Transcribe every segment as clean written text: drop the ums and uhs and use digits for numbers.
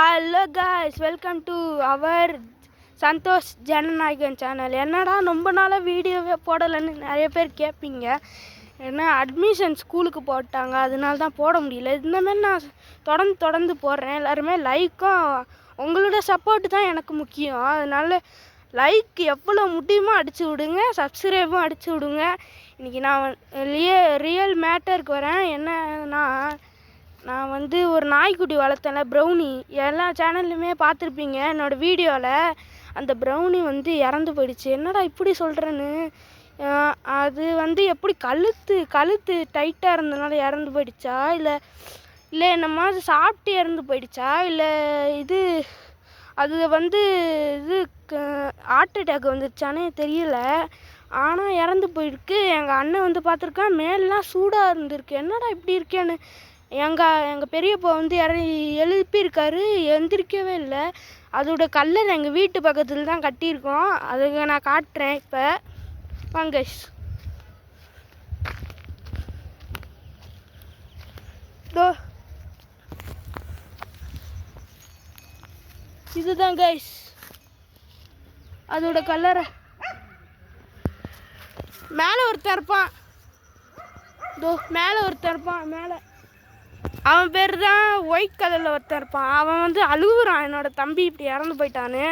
Hello guys, welcome to our Santhosh Jananayagan channel. என்னடா ரொம்ப நாளாக வீடியோவே போடலைன்னு நிறைய பேர் கேட்பீங்க. ஏன்னா அட்மிஷன் ஸ்கூலுக்கு போட்டாங்க, அதனால தான் போட முடியல. இந்தமாதிரி நான் தொடர்ந்து போடுறேன். எல்லாருமே லைக்கும் உங்களோட சப்போர்ட்டு தான் எனக்கு முக்கியம். அதனால் லைக் எவ்வளோ முடியுமோ அடித்து விடுங்க, சப்ஸ்கிரைபும் அடித்து விடுங்க. இன்றைக்கி நான் ரியல் மேட்டருக்கு வரேன். என்னன்னா, நான் ஒரு நாய்க்குட்டி வளர்த்தேன்ல, ப்ரௌனி. எல்லா சேனல்லையுமே பார்த்துருப்பீங்க என்னோடய வீடியோவில். அந்த ப்ரௌனி இறந்து போயிடுச்சு. என்னடா இப்படி சொல்கிறேன்னு, அது எப்படி கழுத்து டைட்டாக இருந்ததுனால இறந்து போயிடுச்சா, இல்லை என்னம்மா சாப்பிட்டு இறந்து போயிடுச்சா, இல்லை அது இது ஹார்ட் அட்டாக் வந்துருச்சானே தெரியல. ஆனால் இறந்து போயிருக்கு. எங்கள் அண்ணன் பார்த்துருக்கான், மேலாம் சூடாக இருந்திருக்கு. என்னடா இப்படி இருக்கேன்னு எங்கள் பெரியப்பா எழுப்பியிருக்காரு, எந்திரிக்கவே இல்லை. அதோட கல்லர் எங்கள் வீட்டு பக்கத்தில் தான் கட்டியிருக்கோம். அதுக்கு நான் காட்டுறேன். இப்போ வாங்க. இதுதான் கைஸ் அதோட கல்லரை. மேலே ஒருத்தர் இருப்பான், மேலே அவன் பேர் தான் ஒயிட் கலரில் ஒருத்தன் இருப்பான். அவன் அழுகுறான், என்னோடய தம்பி இப்படி இறந்து போயிட்டான்னு.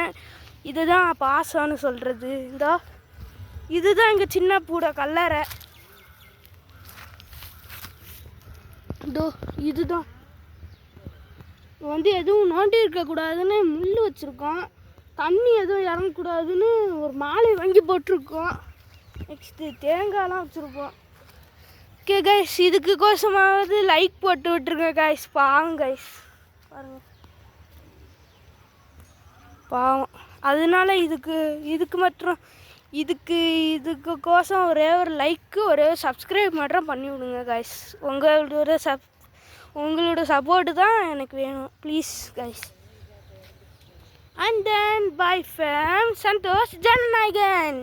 இதுதான் பாசம்னு சொல்கிறது. இதுதான் இங்கே சின்ன பூட கல்லறை. இதுதான் எதுவும் நோண்டி இருக்கக்கூடாதுன்னு முள் வச்சுருக்கோம். தண்ணி எதுவும் இறங்கக்கூடாதுன்னு ஒரு மாலை வாங்கி போட்டிருக்கோம். நெக்ஸ்ட்டு தேங்காயெலாம் வச்சுருக்கோம். ஓகே கைஸ், இதுக்கு கோசமாவது லைக் போட்டு விட்டுருங்க கைஸ். பாவம் கைஸ், பாருங்கள், பாவம். அதனால இதுக்கு கோசம் ஒரே ஒரு லைக்கு, ஒரே ஒரு சப்ஸ்கிரைப் மட்டும் பண்ணி விடுங்க கைஸ். உங்களோட சப்போர்ட்டு தான் எனக்கு வேணும், please guys. And then bye from Santhosh Jananayagan.